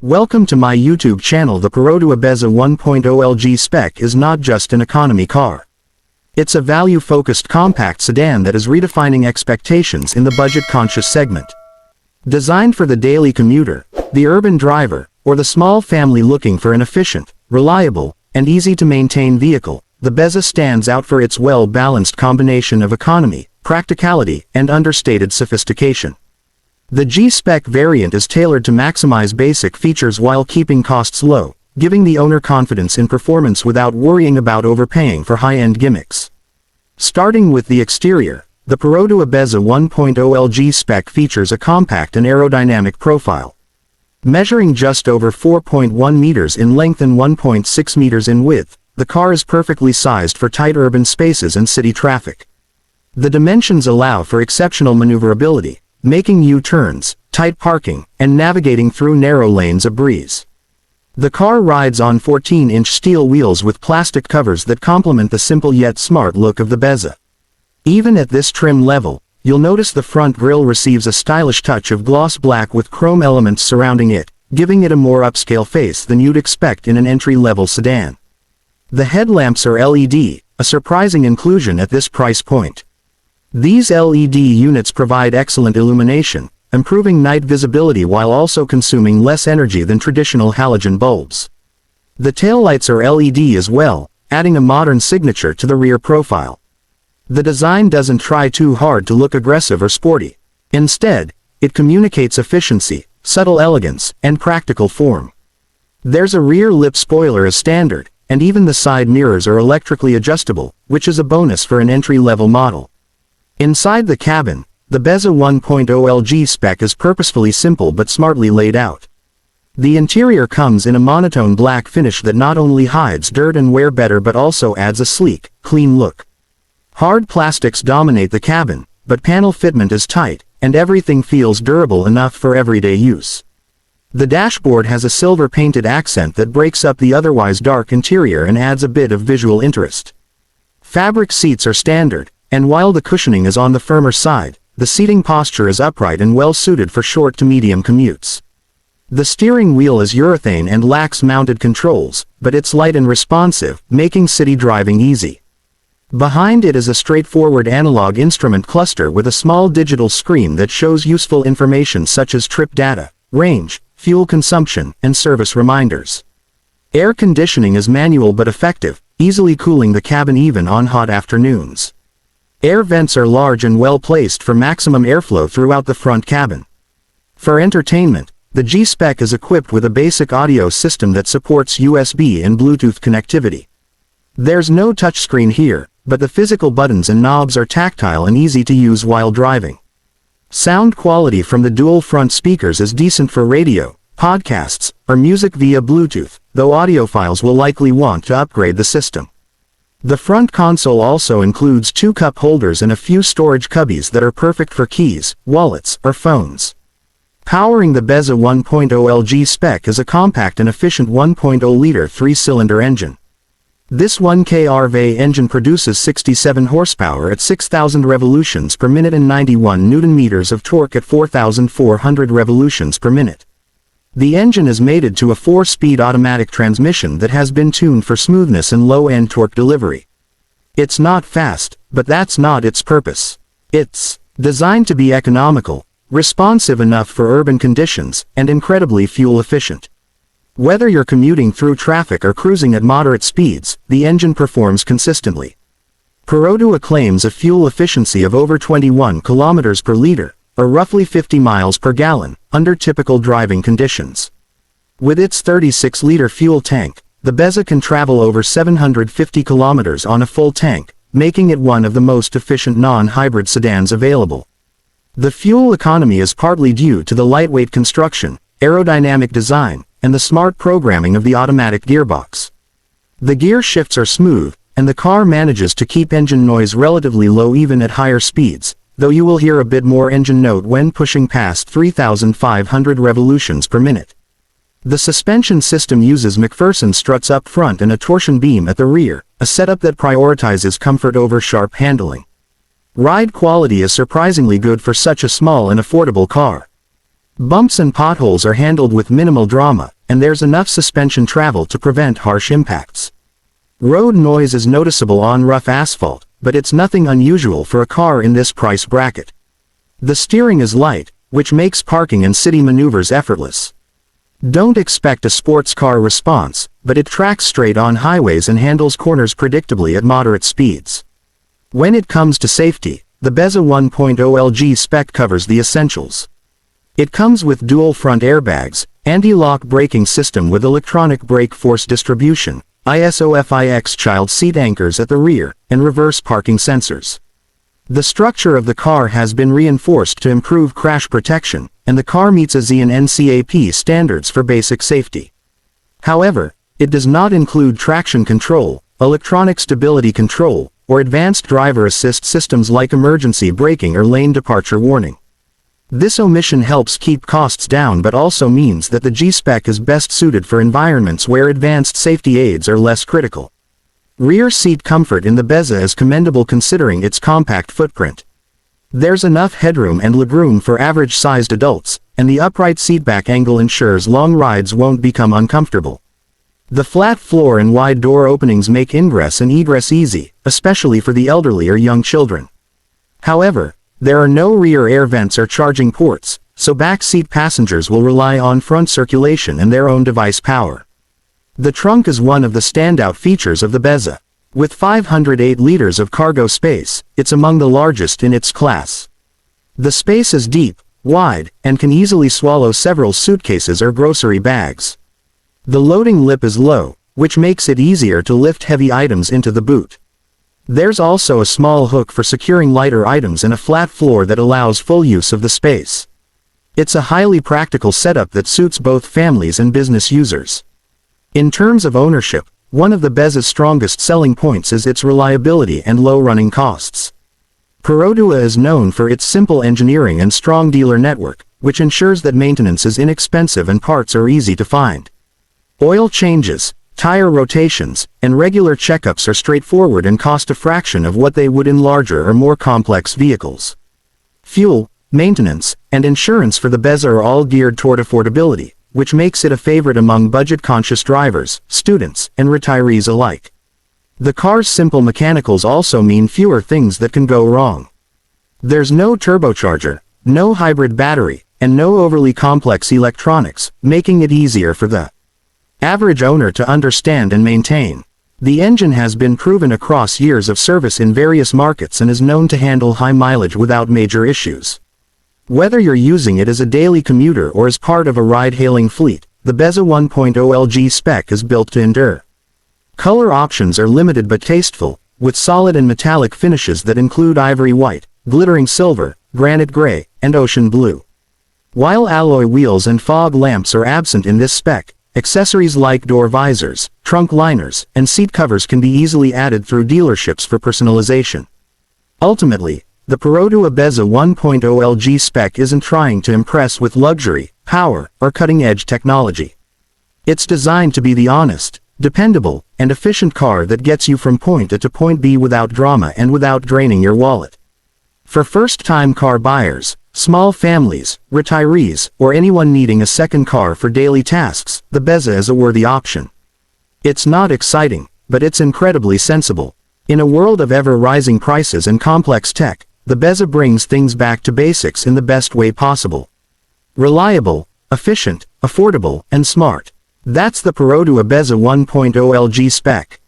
Welcome to my YouTube channel. The PERODUA BEZZA 1.0L G Spec is not just an economy car. It's a value-focused compact sedan that is redefining expectations in the budget-conscious segment. Designed for the daily commuter, the urban driver, or the small family looking for an efficient, reliable, and easy-to-maintain vehicle, the BEZZA stands out for its well-balanced combination of economy, practicality, and understated sophistication. The G Spec variant is tailored to maximize basic features while keeping costs low, giving the owner confidence in performance without worrying about overpaying for high-end gimmicks. Starting with the exterior, the PERODUA BEZZA 1.0L G Spec features a compact and aerodynamic profile. Measuring just over 4.1 meters in length and 1.6 meters in width, the car is perfectly sized for tight urban spaces and city traffic. The dimensions allow for exceptional maneuverability, making U-turns, tight parking, and navigating through narrow lanes a breeze. The car rides on 14-inch steel wheels with plastic covers that complement the simple yet smart look of the BEZZA. Even at this trim level, you'll notice the front grille receives a stylish touch of gloss black with chrome elements surrounding it, giving it a more upscale face than you'd expect in an entry-level sedan. The headlamps are LED, a surprising inclusion at this price point. These LED units provide excellent illumination, improving night visibility while also consuming less energy than traditional halogen bulbs. The taillights are LED as well, adding a modern signature to the rear profile. The design doesn't try too hard to look aggressive or sporty. Instead, it communicates efficiency, subtle elegance, and practical form. There's a rear lip spoiler as standard, and even the side mirrors are electrically adjustable, which is a bonus for an entry-level model. Inside the cabin, the BEZZA 1.0L G Spec is purposefully simple but smartly laid out. The interior comes in a monotone black finish that not only hides dirt and wear better but also adds a sleek, clean look. Hard plastics dominate the cabin, but panel fitment is tight, and everything feels durable enough for everyday use. The dashboard has a silver-painted accent that breaks up the otherwise dark interior and adds a bit of visual interest. Fabric seats are standard, and while the cushioning is on the firmer side, the seating posture is upright and well suited for short to medium commutes. The steering wheel is urethane and lacks mounted controls, but it's light and responsive, making city driving easy. Behind it is a straightforward analog instrument cluster with a small digital screen that shows useful information such as trip data, range, fuel consumption, and service reminders. Air conditioning is manual but effective, easily cooling the cabin even on hot afternoons. Air vents are large and well placed for maximum airflow throughout the front cabin. For entertainment, the G Spec is equipped with a basic audio system that supports USB and Bluetooth connectivity. There's no touchscreen here, but the physical buttons and knobs are tactile and easy to use while driving. Sound quality from the dual front speakers is decent for radio, podcasts, or music via Bluetooth, though audiophiles will likely want to upgrade the system. The front console also includes two cup holders and a few storage cubbies that are perfect for keys, wallets, or phones. Powering the BEZZA 1.0L G Spec is a compact and efficient 1.0-liter three-cylinder engine. This 1kRV engine produces 67 horsepower at 6,000 revolutions per minute and 91 Nm of torque at 4,400 revolutions per minute. The engine is mated to a 4-speed automatic transmission that has been tuned for smoothness and low-end torque delivery. It's not fast, but that's not its purpose. It's designed to be economical, responsive enough for urban conditions, and incredibly fuel-efficient. Whether you're commuting through traffic or cruising at moderate speeds, the engine performs consistently. PERODUA claims a fuel efficiency of over 21 kilometers per liter, or roughly 50 miles per gallon, under typical driving conditions. With its 36-liter fuel tank, the BEZZA can travel over 750 kilometers on a full tank, making it one of the most efficient non-hybrid sedans available. The fuel economy is partly due to the lightweight construction, aerodynamic design, and the smart programming of the automatic gearbox. The gear shifts are smooth, and the car manages to keep engine noise relatively low even at higher speeds, though you will hear a bit more engine note when pushing past 3,500 revolutions per minute. The suspension system uses McPherson struts up front and a torsion beam at the rear, a setup that prioritizes comfort over sharp handling. Ride quality is surprisingly good for such a small and affordable car. Bumps and potholes are handled with minimal drama, and there's enough suspension travel to prevent harsh impacts. Road noise is noticeable on rough asphalt, but it's nothing unusual for a car in this price bracket. The steering is light, which makes parking and city maneuvers effortless. Don't expect a sports car response, but it tracks straight on highways and handles corners predictably at moderate speeds. When it comes to safety, the Bezza 1.0L G Spec covers the essentials. It comes with dual front airbags, anti-lock braking system with electronic brake force distribution, ISOFIX child seat anchors at the rear, and reverse parking sensors. The structure of the car has been reinforced to improve crash protection, and the car meets ASEAN NCAP standards for basic safety. However, it does not include traction control, electronic stability control, or advanced driver assist systems like emergency braking or lane departure warning. This omission helps keep costs down but also means that the G-Spec is best suited for environments where advanced safety aids are less critical. Rear seat comfort in the Bezza is commendable considering its compact footprint. There's enough headroom and legroom for average-sized adults, and the upright seatback angle ensures long rides won't become uncomfortable. The flat floor and wide door openings make ingress and egress easy, especially for the elderly or young children. However, there are no rear air vents or charging ports, so back seat passengers will rely on front circulation and their own device power. The trunk is one of the standout features of the Bezza. With 508 liters of cargo space, it's among the largest in its class. The space is deep, wide, and can easily swallow several suitcases or grocery bags. The loading lip is low, which makes it easier to lift heavy items into the boot. There's also a small hook for securing lighter items and a flat floor that allows full use of the space. It's a highly practical setup that suits both families and business users. In terms of ownership, one of the Bezza's strongest selling points is its reliability and low running costs. PERODUA is known for its simple engineering and strong dealer network, which ensures that maintenance is inexpensive and parts are easy to find. Oil changes, tire rotations, and regular checkups are straightforward and cost a fraction of what they would in larger or more complex vehicles. Fuel, maintenance, and insurance for the Bezza are all geared toward affordability, which makes it a favorite among budget-conscious drivers, students, and retirees alike. The car's simple mechanicals also mean fewer things that can go wrong. There's no turbocharger, no hybrid battery, and no overly complex electronics, making it easier for the average owner to understand and maintain. The engine has been proven across years of service in various markets and is known to handle high mileage without major issues. Whether you're using it as a daily commuter or as part of a ride-hailing fleet, the Bezza 1.0L G Spec is built to endure. Color options are limited but tasteful, with solid and metallic finishes that include ivory white, glittering silver, granite gray, and ocean blue. While alloy wheels and fog lamps are absent in this spec, accessories like door visors, trunk liners, and seat covers can be easily added through dealerships for personalization. Ultimately, the PERODUA BEZZA 1.0L G Spec isn't trying to impress with luxury, power, or cutting-edge technology. It's designed to be the honest, dependable, and efficient car that gets you from point A to point B without drama and without draining your wallet. For first-time car buyers, small families, retirees, or anyone needing a second car for daily tasks, the Bezza is a worthy option. It's not exciting, but it's incredibly sensible. In a world of ever-rising prices and complex tech, the Bezza brings things back to basics in the best way possible. Reliable, efficient, affordable, and smart. That's the PERODUA BEZZA 1.0L G Spec.